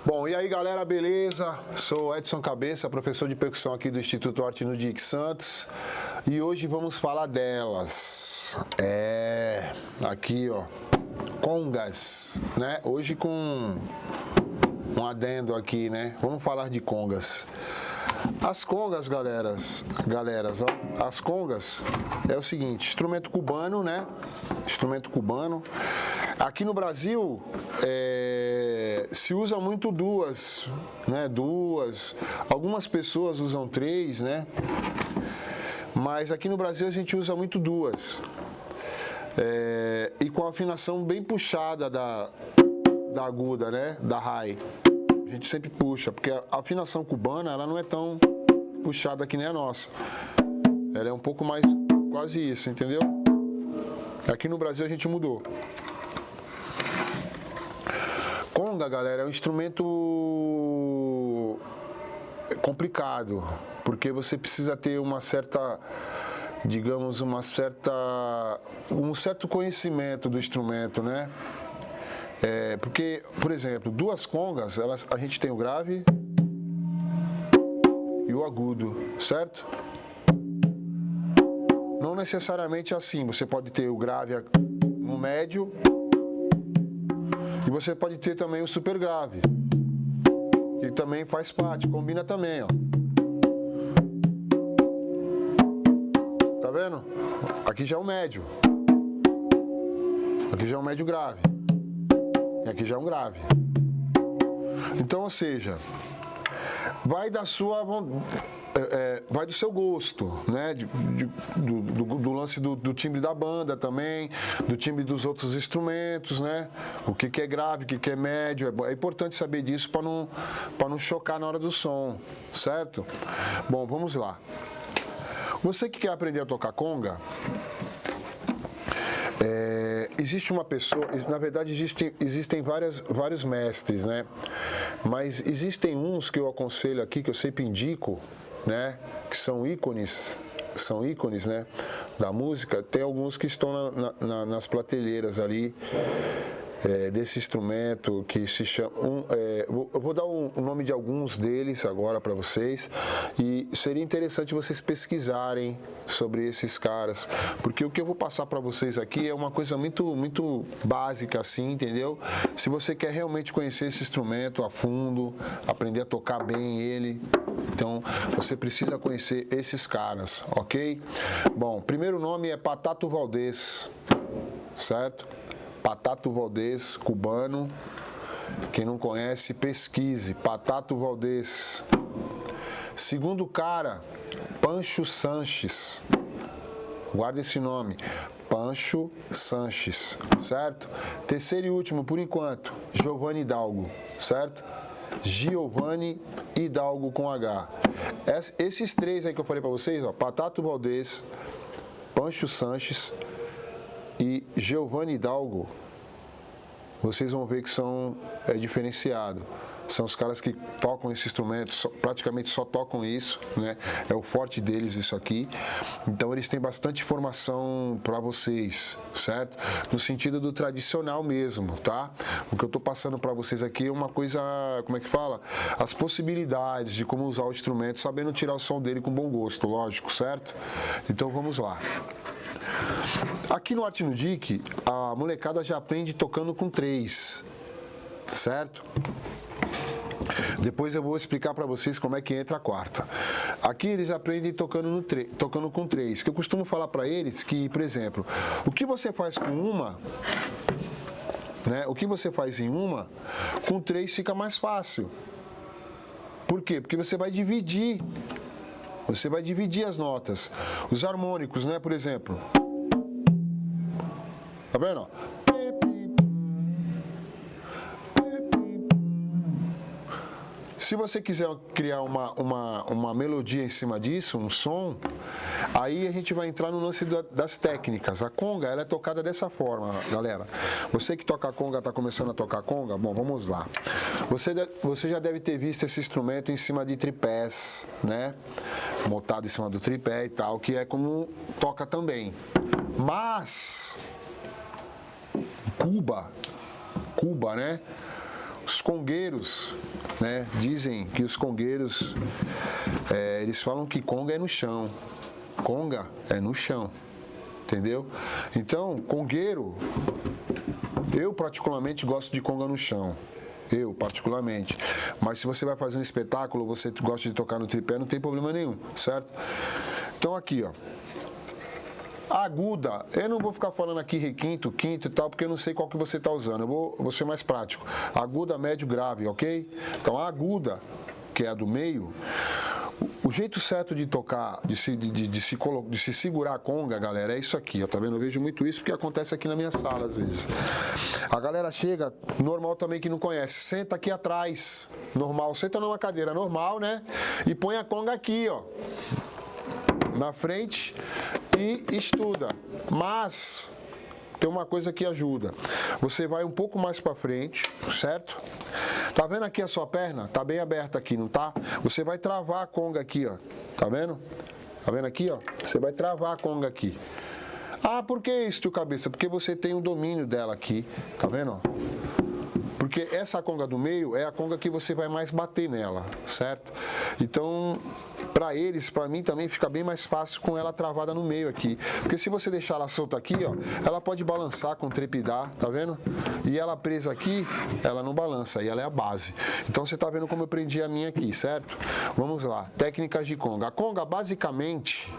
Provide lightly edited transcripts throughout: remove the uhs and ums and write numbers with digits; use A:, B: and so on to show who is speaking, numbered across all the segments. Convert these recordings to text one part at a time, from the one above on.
A: Bom, e aí galera, beleza? Sou Edson Cabeça, professor de percussão aqui do Instituto Arte no Dick Santos. E hoje vamos falar delas. Aqui ó, congas, né? Hoje com um adendo aqui, né? Vamos falar de congas. As congas, as congas é o seguinte, instrumento cubano, né? Instrumento cubano. Aqui no Brasil se usa muito duas, né? Duas. Algumas pessoas usam três, né? Mas aqui no Brasil a gente usa muito duas. E com a afinação bem puxada da aguda, né? Da high. A gente sempre puxa, porque a afinação cubana ela não é tão puxada que nem a nossa. Ela é um pouco mais quase isso, entendeu? Aqui no Brasil a gente mudou. Conga, galera, é um instrumento complicado, porque você precisa ter uma certa, digamos, um certo conhecimento do instrumento, né? Porque, por exemplo, duas congas, a gente tem o grave e o agudo, certo? Não necessariamente assim, você pode ter o grave no médio e você pode ter também o super grave, que também faz parte, combina também, ó. Tá vendo? Aqui já é o médio. Aqui já é um médio grave. E aqui já é um grave. Então, ou seja, vai do seu gosto, né? Do lance do timbre da banda também, do timbre dos outros instrumentos, né? O que é grave, o que é médio. É importante saber disso para não chocar na hora do som, certo? Bom, vamos lá. Você que quer aprender a tocar conga, existe uma pessoa, na verdade existem vários mestres, né? Mas existem uns que eu aconselho aqui, que eu sempre indico, né? Que são ícones, né? Da música. Tem alguns que estão nas prateleiras ali, desse instrumento que se chama... eu vou dar o nome de alguns deles agora para vocês e seria interessante vocês pesquisarem sobre esses caras, porque o que eu vou passar para vocês aqui é uma coisa muito básica assim, entendeu? Se você quer realmente conhecer esse instrumento a fundo, aprender a tocar bem ele, então você precisa conhecer esses caras, ok? Bom, primeiro nome é Patato Valdés, certo? Patato Valdés, cubano. Quem não conhece, pesquise. Patato Valdés. Segundo cara, Pancho Sanches. Guarda esse nome. Pancho Sanches, certo? Terceiro e último, por enquanto, Giovanni Hidalgo, certo? Giovanni Hidalgo com H. Esses três aí que eu falei pra vocês, ó, Patato Valdés, Pancho Sanches e Giovanni Hidalgo, vocês vão ver que são diferenciados. São os caras que tocam esse instrumento, praticamente só tocam isso, né? É o forte deles isso aqui. Então eles têm bastante informação para vocês, certo? No sentido do tradicional mesmo, tá? O que eu tô passando para vocês aqui é uma coisa, como é que fala? As possibilidades de como usar o instrumento, sabendo tirar o som dele com bom gosto, lógico, certo? Então vamos lá. Aqui no Arte no Dick, a molecada já aprende tocando com três, certo? Depois eu vou explicar para vocês como é que entra a quarta. Aqui eles aprendem tocando com três, que eu costumo falar para eles que, por exemplo, o que você faz com uma, né? O que você faz em uma, com três fica mais fácil. Por quê? Porque você vai dividir as notas. Os harmônicos, né, por exemplo. Tá vendo? Se você quiser criar uma melodia em cima disso, um som, aí a gente vai entrar no lance das técnicas. A conga, ela é tocada dessa forma, galera. Você que toca conga, está começando a tocar conga? Bom, vamos lá. Você já deve ter visto esse instrumento em cima de tripés, né? Montado em cima do tripé e tal, que é como toca também. Mas, Cuba, né? os congueiros, né, dizem que os congueiros, eles falam que conga é no chão. Conga é no chão, entendeu? Então, congueiro, eu particularmente gosto de conga no chão. Eu, particularmente. Mas se você vai fazer um espetáculo, você gosta de tocar no tripé, não tem problema nenhum, certo? Então, aqui, ó. Aguda, eu não vou ficar falando aqui requinto, quinto e tal, porque eu não sei qual que você está usando. Eu vou ser mais prático. Aguda, médio, grave, ok? Então, a aguda, que é a do meio, o jeito certo de tocar, de se segurar a conga, galera, é isso aqui, ó, tá vendo? Eu vejo muito isso porque acontece aqui na minha sala, às vezes. A galera chega, normal também que não conhece, senta aqui atrás, normal, senta numa cadeira normal, né? E põe a conga aqui, ó, na frente e estuda. Mas tem uma coisa que ajuda. Você vai um pouco mais para frente, certo? Tá vendo aqui a sua perna? Tá bem aberta aqui, não tá? Você vai travar a conga aqui, ó. Tá vendo? Tá vendo aqui, ó? Você vai travar a conga aqui. Ah, por que isso, tio Cabeça? Porque você tem o domínio dela aqui. Tá vendo, ó? Porque essa conga do meio é a conga que você vai mais bater nela, certo? Então, para eles, para mim também fica bem mais fácil com ela travada no meio aqui. Porque se você deixar ela solta aqui, ó, ela pode balançar com trepidar, tá vendo? E ela presa aqui, ela não balança, e ela é a base. Então você tá vendo como eu prendi a minha aqui, certo? Vamos lá, técnicas de conga. A conga basicamente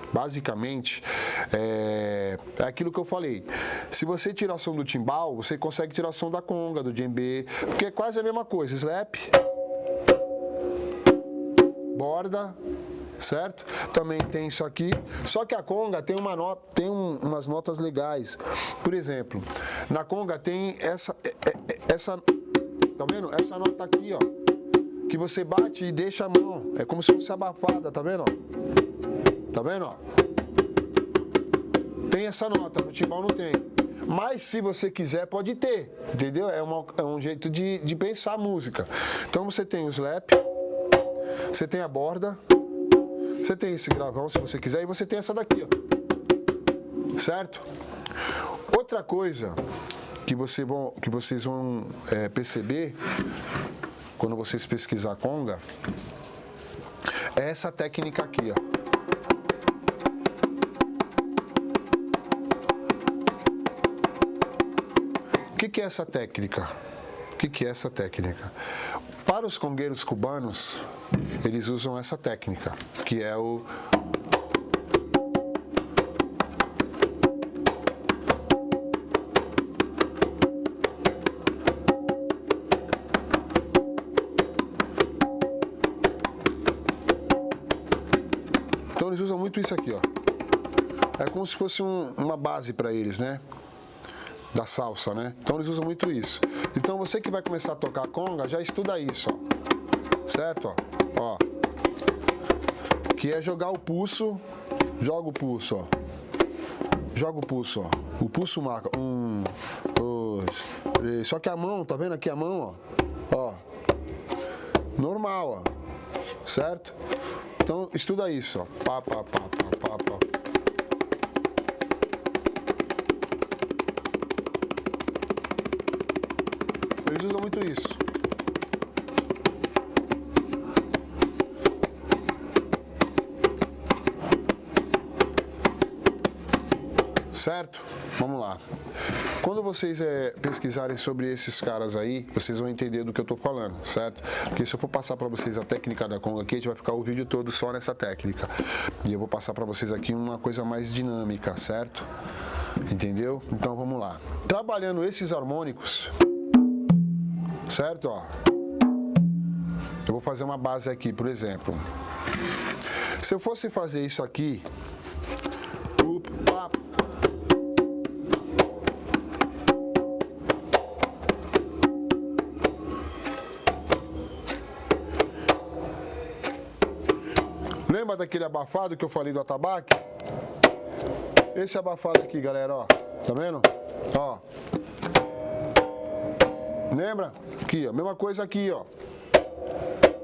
A: é aquilo que eu falei. Se você tirar som do timbal, você consegue tirar som da conga, do djembe, porque é quase a mesma coisa. Slap, borda, certo? Também tem isso aqui. Só que a conga tem umas notas legais. Por exemplo, na conga tem essa, tá vendo? Essa nota aqui, ó, que você bate e deixa a mão. É como se fosse abafada, tá vendo? Tá vendo, ó? Tem essa nota, no timbal não tem. Mas se você quiser, pode ter, entendeu? É um jeito de pensar a música. Então você tem o slap, você tem a borda, você tem esse gravão se você quiser, e você tem essa daqui, ó. Certo? Outra coisa que vocês vão perceber quando vocês pesquisar conga é essa técnica aqui, ó. O que é essa técnica? O que é essa técnica? Para os congueiros cubanos, eles usam essa técnica, que é o... Então eles usam muito isso aqui, ó. É como se fosse uma base para eles, né? Da salsa, né? Então eles usam muito isso. Então você que vai começar a tocar conga, já estuda isso, ó. Certo? Ó. Que é jogar o pulso, joga o pulso, ó. Joga o pulso, ó. O pulso marca 1, 2, 3. Só que a mão, tá vendo aqui a mão, ó? Ó. Normal, ó. Certo? Então estuda isso, ó. Pá, pá, pá, pá, pá, pá. Eles usam muito isso. Certo? Vamos lá. Quando vocês pesquisarem sobre esses caras aí, vocês vão entender do que eu tô falando, certo? Porque se eu for passar para vocês a técnica da conga aqui, a gente vai ficar o vídeo todo só nessa técnica. E eu vou passar para vocês aqui uma coisa mais dinâmica, certo? Entendeu? Então vamos lá. Trabalhando esses harmônicos, certo? Ó. Eu vou fazer uma base aqui, por exemplo. Se eu fosse fazer isso aqui, lembra daquele abafado que eu falei do atabaque? Esse abafado aqui, galera, ó. Tá vendo? Ó. Lembra? Aqui, ó. Mesma coisa aqui, ó.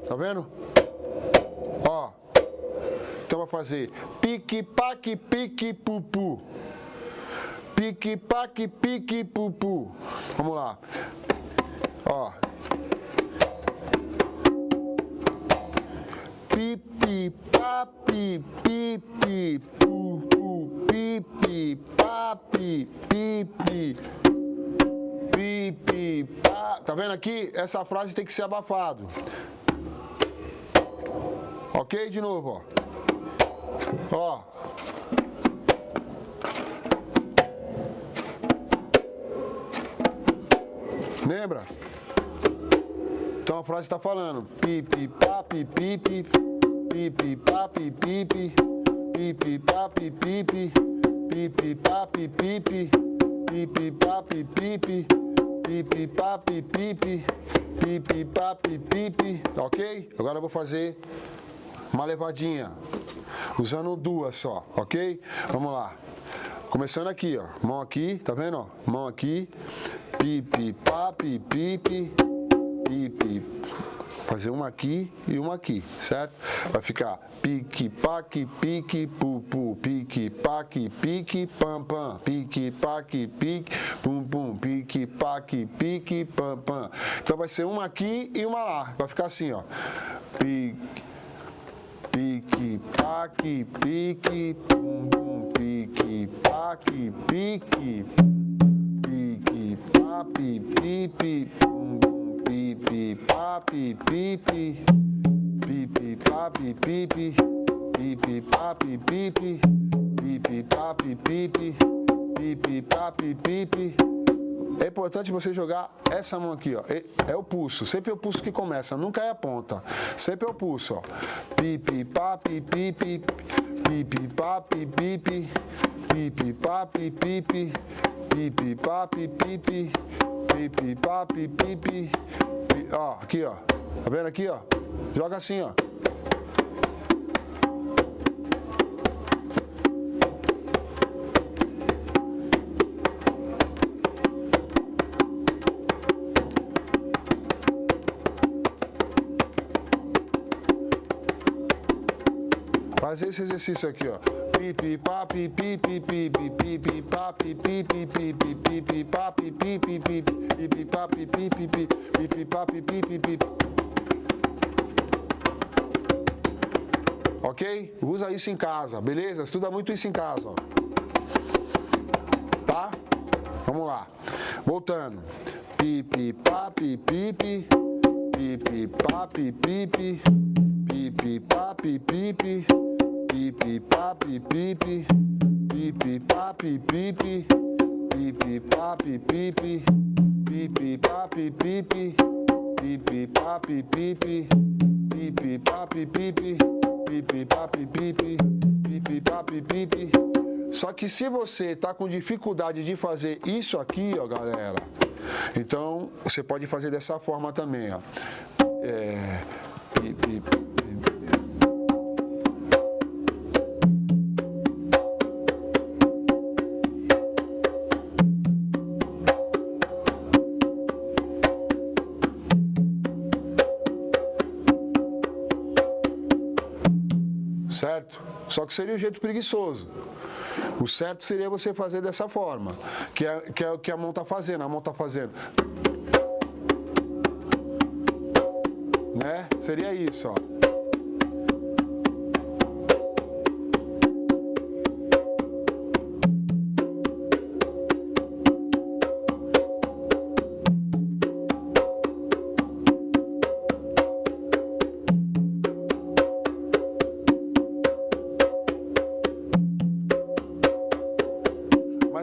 A: Tá vendo? Ó. Então vai fazer pique, paque, pique, pupu. Pique, paque, pique, pupu. Vamos lá. Ó. pipi, papi, pipi, pu, pu, pipi, papi, pipi, pipi, pa. Tá vendo aqui? Essa frase tem que ser abafado. Ok? De novo, ó. Ó. Lembra? Então a frase está falando pipi, papi, pipi, pipi, papi, pipi, pipi, papi, pipi, pipi, papi, pipi, pipi, papi, pipi, pipi, papi, pipi, pipi, papi, pipi, ok? Agora eu vou fazer uma levadinha, usando duas só, ok? Vamos lá. Começando aqui, ó. Mão aqui, tá vendo, ó? Mão aqui. Pipi, papi, pipi, pipi. Fazer uma aqui e uma aqui, certo? Vai ficar pique, paque, pique, pupu, pique, paque, pique, pam, pam, pique, paque, pique, pum, pum, pique, paque, pique, pam, pam. Então vai ser uma aqui e uma lá. Vai ficar assim, ó. Pique, pique, paque, pique, pum, pum, pique, paque, pique, pique, papi, pipi, pum, pum, pipi, papi, pipi, pipi, papi, pipi, pipi, papi, pipi, pipi, papi, pipi, pipi, papi, pipi. É importante você jogar essa mão aqui, ó. É o pulso. Sempre é o pulso que começa, nunca é a ponta. Sempre é o pulso, ó. Pipi, papi, pipi, pipi, papi, pipi, pipi, papi, pipi, pipi, papi, pipi, pipi, papi, pipi. Ó, aqui, ó. Tá vendo aqui, ó? Joga assim, ó. Fazer esse exercício aqui, ó. Pipi, papi, pipi, pipi, pipi, papi, pipi, pipi, pipi, papi, pipi, pipi, pipi, papi, pipi, pipi, papi, pipi, pipi. Ok? Usa isso em casa, beleza? Estuda muito isso em casa, ó. Tá? Vamos lá. Voltando. Pipi, papi, pipi, pipi, papi, pipi, pipi, papi, pipi. Pipi, papi, pipi, pipi, papi, pipi, pipi, papi, pipi, pipi, papi, pipi, pipi, papi, pipi, pipi, papi, pipi, pipi, papi, pipi, pipi, papi, pipi. Só que se você tá com dificuldade de fazer isso aqui, ó, galera, então você pode fazer dessa forma também, ó. Pipi. Certo? Só que seria o jeito preguiçoso. O certo seria você fazer dessa forma, que é o que a mão está fazendo. A mão está fazendo, né? Seria isso, ó.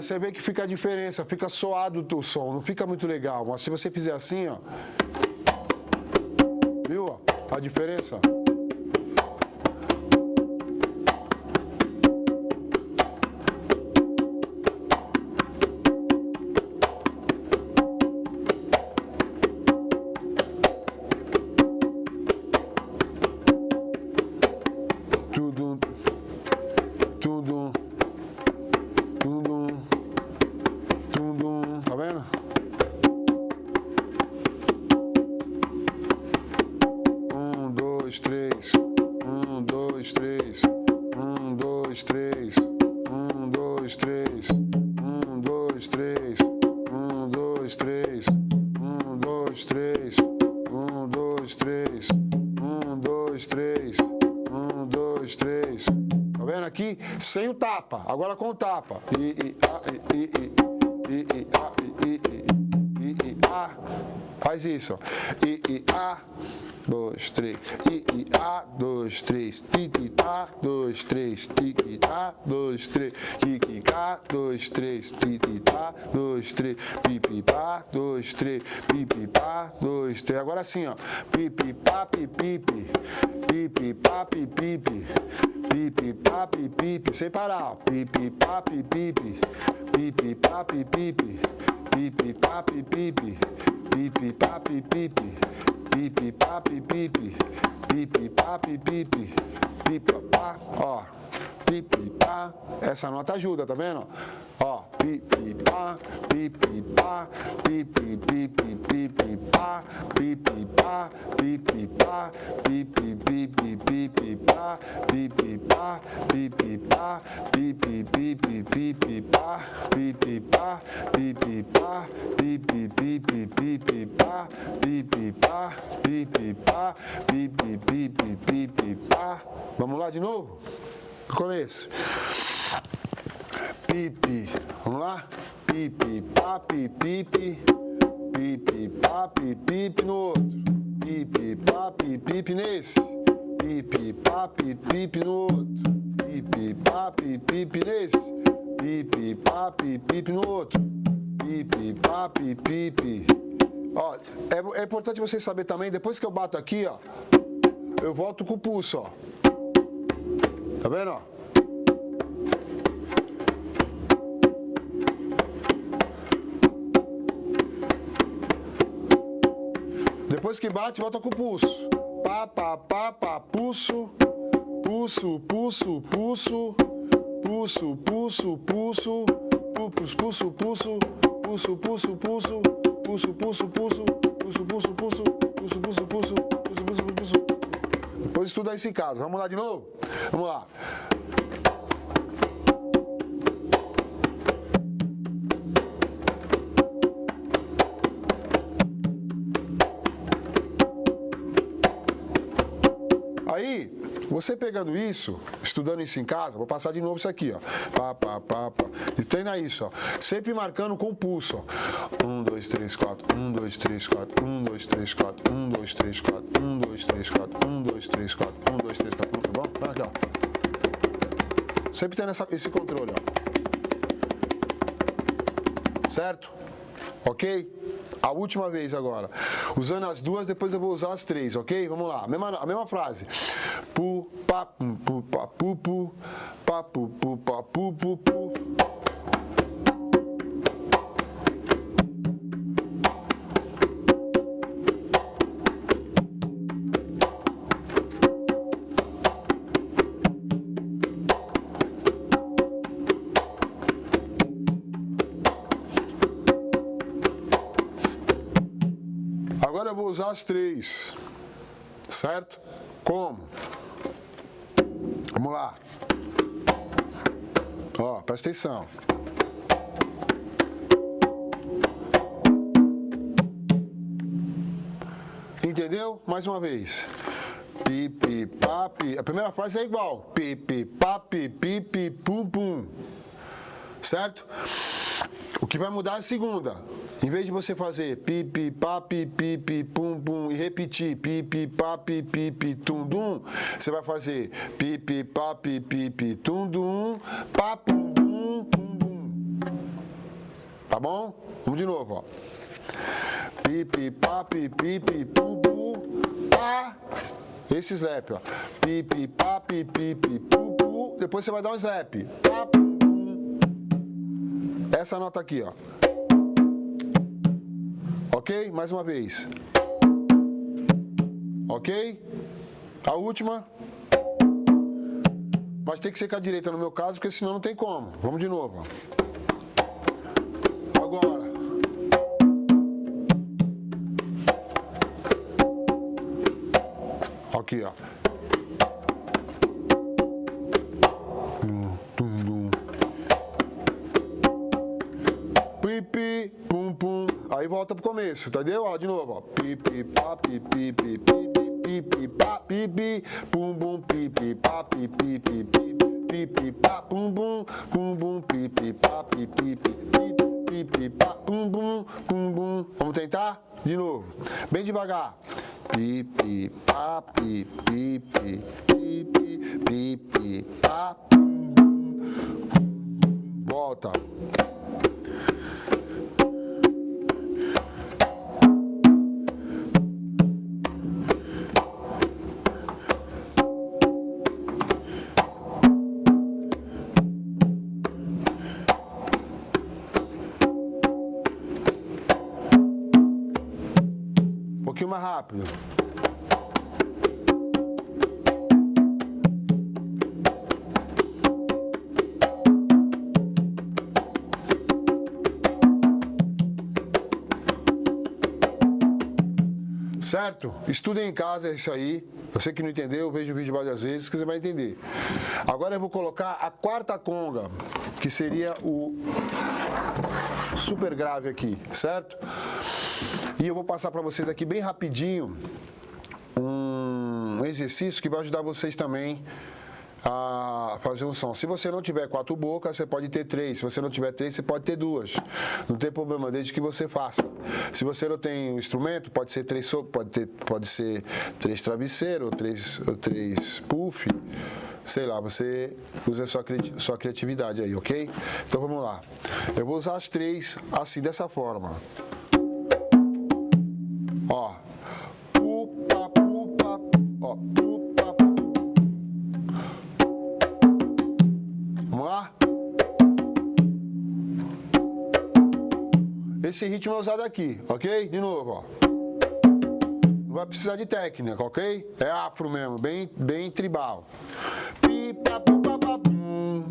A: Você vê que fica a diferença, fica soado o teu som, não fica muito legal. Mas se você fizer assim, ó, viu, ó, a diferença? Tá vendo? Um, dois, três. Um, dois, três. Um, dois, três. Um, dois, três. Um, dois, três. Um, dois, três. Um, dois, três. Um, dois, três. Um, dois, três. sem o tapa. Agora com o tapa. A. Faz isso, ó. A. 2, 3, A, 2, 3, A, 2, 3, A, 2, 3, A, 2, 3, A, 2, 3, pipipá, 2, 3, pipipá, 2, 3. Agora sim, ó. Pipipá, pipipi, pipipá, pipipi, pipipá, pipipi, sem parar, ó. Pipipá, pipipi, pipipá, pipipi, pipipá, pipipi, pipipá, pipipi. Pipi, papi, pipi, pipi, papi, pipi, pipi, pá, ó, pipi, pá, essa nota ajuda, tá vendo? Ó, pipi, pá, pipi, pá, pipi, pipi, pipi, pá, pipi, pá, pipi, pá, pipi, pipi, pipi, pá, pipi, pá, pipi, pá, pipi, pipi, pipi, pá, pipi, pá, pipi, pá, pipi, pipi, pipi, pá, pipi, pá, pipi, pá, pipi, pipi, pipi, pá. Vamos lá de novo? No começo. Pipi, vamos lá? Pipi, papi, pipi, pipi, papi, pipi no outro. Pipi, papi, pipi nesse. Pipi, papi, pipi no outro. Pipi, papi, pipi nesse. Pipi, papi, pipi no outro. Pipi, papi, pipi. Ó, é importante você saber também, depois que eu bato aqui, ó, eu volto com o pulso, ó. Tá vendo, ó? Depois que bate, volta com o pulso. Pá, pá, pá, pá, pulso. Pulso, pulso, pulso. Pulso, pulso, pulso. Pulso, pulso, pulso. Pulso, pulso, pulso. Pulso, pulso, pulso. Pulso, pulso, pulso. Pulso, pulso, pulso. Pulso, pulso, pulso. Depois estuda isso em casa. Vamos lá de novo? Vamos lá. Aí, você pegando isso, estudando isso em casa, vou passar de novo isso aqui, ó. Pá, pá, pá, pá. E treina isso, ó. Sempre marcando com o pulso, ó. 1, 2, 3, 4. 1, 2, 3, 4. 1, 2, 3, 4. 1, 2, 3, 4. 1, 2, 3, 4. 1, 2, 3, 4. 1, 2, 3, 4. Tá bom? Vai aqui, ó. Sempre tendo esse controle, ó. Certo? Ok? A última vez agora. Usando as duas, depois eu vou usar as três, ok? Vamos lá. A mesma frase. Pu, pa, pu, pa, pu, pu. Pa, pu, pu, pa, pu, pu, pu. Agora eu vou usar as três, certo? Como? Vamos lá. Ó, presta atenção. Entendeu? Mais uma vez. Pipi, papi. A primeira frase é igual. Pipi, papi, pipi, pum, pum. Certo? O que vai mudar é a segunda. Em vez de você fazer pipi, papi, pipi, pum, pum e repetir pipi, papi, pipi, tum, dum, você vai fazer pipi, papi, pipi, tum, dum, pa, pum, dum, pum, dum. Tá bom? Vamos de novo, ó. Pipi, papi, pipi, pum, pum, pá. Esse slap, ó. Pipi, papi, pipi, pum, pum. Depois você vai dar um slap. Pa, pum, pum. Essa nota aqui, ó. Ok? Mais uma vez. Ok? A última. Mas tem que ser com a direita no meu caso, porque senão não tem como. Vamos de novo. Agora. Aqui, ó. Pipi, pum, pum. Aí volta pro começo, entendeu? Ó, de novo, ó. Pipi, papi, pipi, pipi, pipi, papi, pipi, pum, pum, pipi, papi, pipi, pipi, pipi, pá, pum, bum, pipi, pá, pipi, pipi, pá, pum, bum. Vamos tentar? De novo. Bem devagar. Pipi, pá, pipi, pipi, pá, pum, bum. Volta. Um pouquinho mais rápido. Certo? Estudem em casa isso aí. Você que não entendeu, eu vejo o vídeo várias vezes que você vai entender. Agora eu vou colocar a quarta conga, que seria o super grave aqui, certo? E eu vou passar para vocês aqui bem rapidinho um exercício que vai ajudar vocês também a fazer um som. Se você não tiver 4 bocas, você pode ter 3. Se você não tiver 3, você pode ter 2. Não tem problema, desde que você faça. Se você não tem um instrumento, pode ser 3 sopros, pode ser 3 travesseiros, ou 3 puff. Sei lá, você usa a sua criatividade aí, ok? Então vamos lá. Eu vou usar as 3 assim, dessa forma. Ó. Pupa, pupa, ó. Pupa, pupa. Vamos lá? Esse ritmo é usado aqui, ok? De novo, ó. Não vai precisar de técnica, ok? É afro mesmo, bem tribal. Pipa, pupa, papum.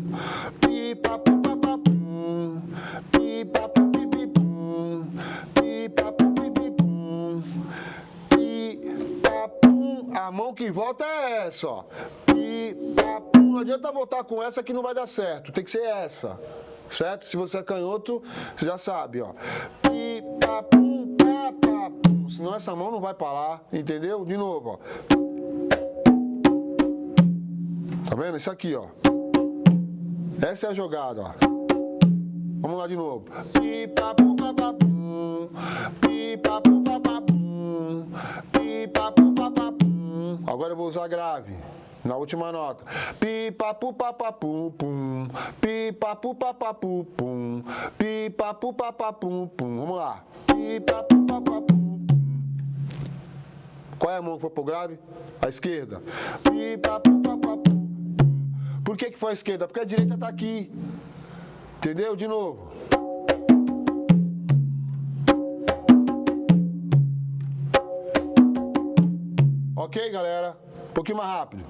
A: Pipa, pupa, papum. Pipa, pupi, pipum. Pipa, pupi, pipum. Pipa, pum. A mão que volta é essa, ó. Pipa, pum. Não adianta voltar com essa que não vai dar certo. Tem que ser essa. Certo? Se você é canhoto, você já sabe, ó. Pipa, pum, pá, pá, pum. Senão essa mão não vai parar, entendeu? De novo, ó. Tá vendo? Isso aqui, ó. Essa é a jogada, ó. Vamos lá de novo. Pipa, pum, pá, pá, pum. Pipa, pum, pá, pá, pum. Pipa, pum, pá, pá, pum. Agora eu vou usar grave. Na última nota. Pipa, pu, pa, pa, pum, pum. Pipa, pu, pa, pa, pum, pum. Pipa, pu, pa, pa, pum, pum. Vamos lá. Pipa, pu, pa, pa, pum, pum. Qual é a mão que foi pro grave? A esquerda. Pipa, pu, pa, pa, pum. Por que foi a esquerda? Porque a direita tá aqui. Entendeu? De novo. Ok, galera? Um pouquinho mais rápido.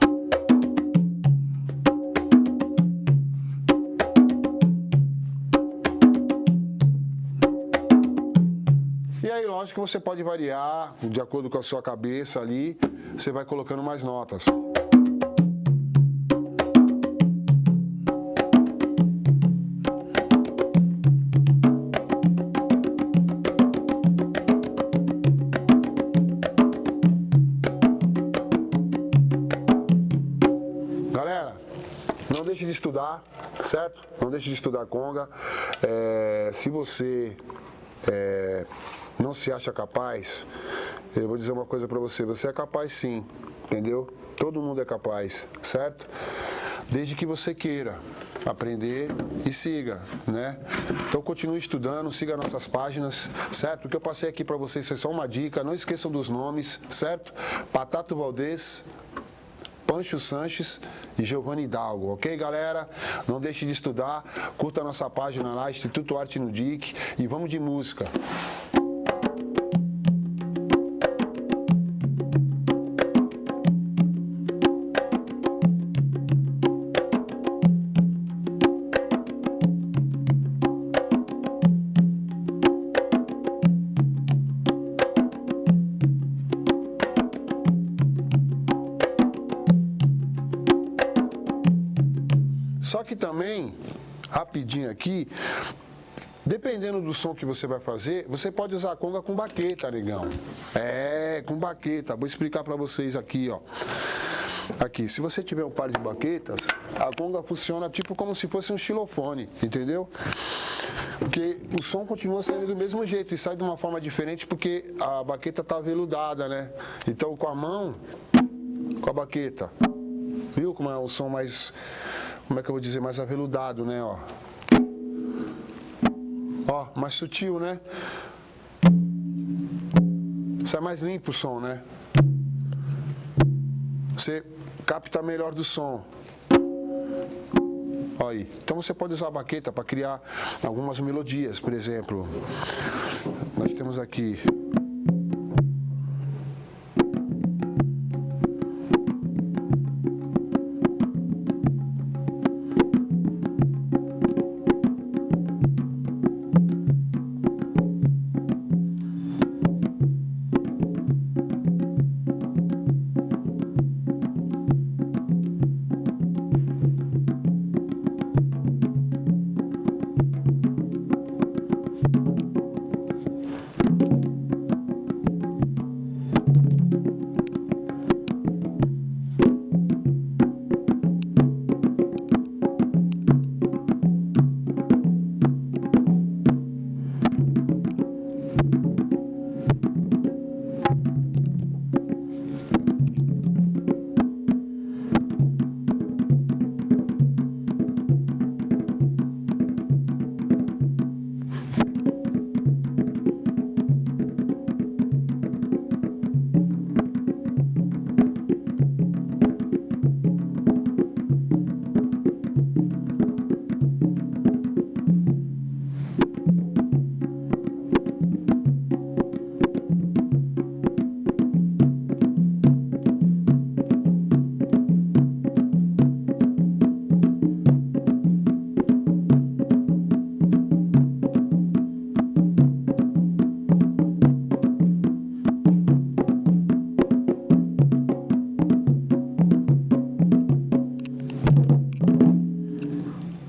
A: E aí, lógico que você pode variar, de acordo com a sua cabeça ali, você vai colocando mais notas. Galera, não deixe de estudar, certo? Não deixe de estudar conga. Se você não se acha capaz, eu vou dizer uma coisa pra você. Você é capaz sim, entendeu? Todo mundo é capaz, certo? Desde que você queira aprender e siga, né? Então continue estudando, siga nossas páginas, certo? O que eu passei aqui pra vocês foi só uma dica. Não esqueçam dos nomes, certo? Patato Valdez, Pancho Sanches e Giovanni Hidalgo, ok, galera? Não deixe de estudar, curta a nossa página lá, Instituto Arte no DIC, e vamos de música. Só que também, rapidinho aqui, dependendo do som que você vai fazer, você pode usar a conga com baqueta, negão. Com baqueta. Vou explicar pra vocês aqui, ó. Aqui, se você tiver um par de baquetas, A conga funciona tipo como se fosse um xilofone, entendeu? Porque o som continua saindo do mesmo jeito e sai de uma forma diferente porque a baqueta tá aveludada, né? Então com a mão, com a baqueta, viu como é o som mais, como é que eu vou dizer, mais aveludado, né, ó. Ó, mais sutil, né? Sai mais limpo o som, né? Você capta melhor do som. Olha aí. Então você pode usar a baqueta para criar algumas melodias, por exemplo. Nós temos aqui.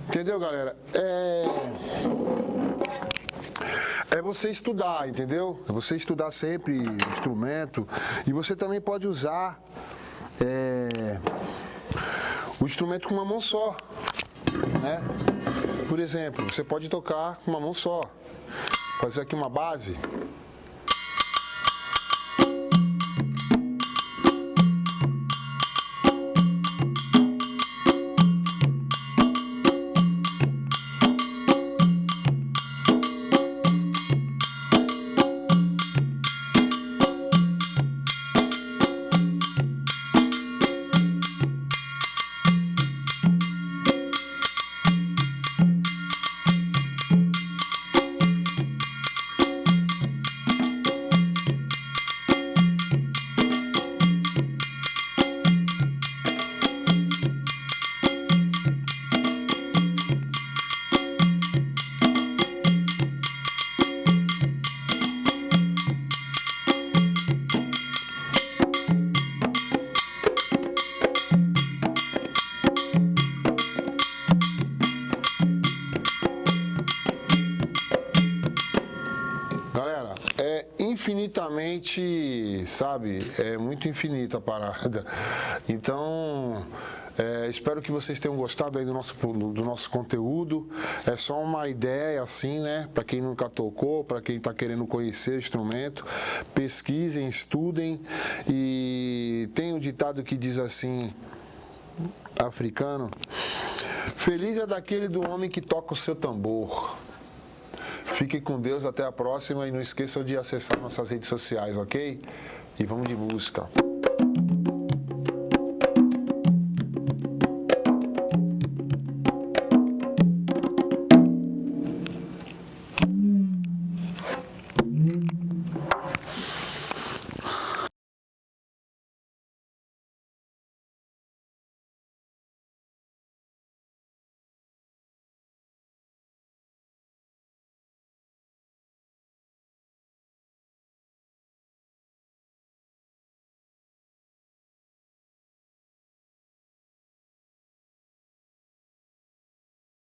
A: Entendeu, galera? É você estudar, entendeu? É você estudar sempre o instrumento. E você também pode usar o instrumento com uma mão só, né? Por exemplo, você pode tocar com uma mão só. Fazer aqui uma base. Galera, é infinitamente, sabe, é muito infinita a parada. Então, espero que vocês tenham gostado aí do nosso conteúdo. É só uma ideia assim, né, para quem nunca tocou, para quem está querendo conhecer o instrumento. Pesquisem, estudem e tem um ditado que diz assim, africano: feliz é daquele do homem que toca o seu tambor. Fiquem com Deus, até a próxima e não esqueçam de acessar nossas redes sociais, ok? E vamos de música.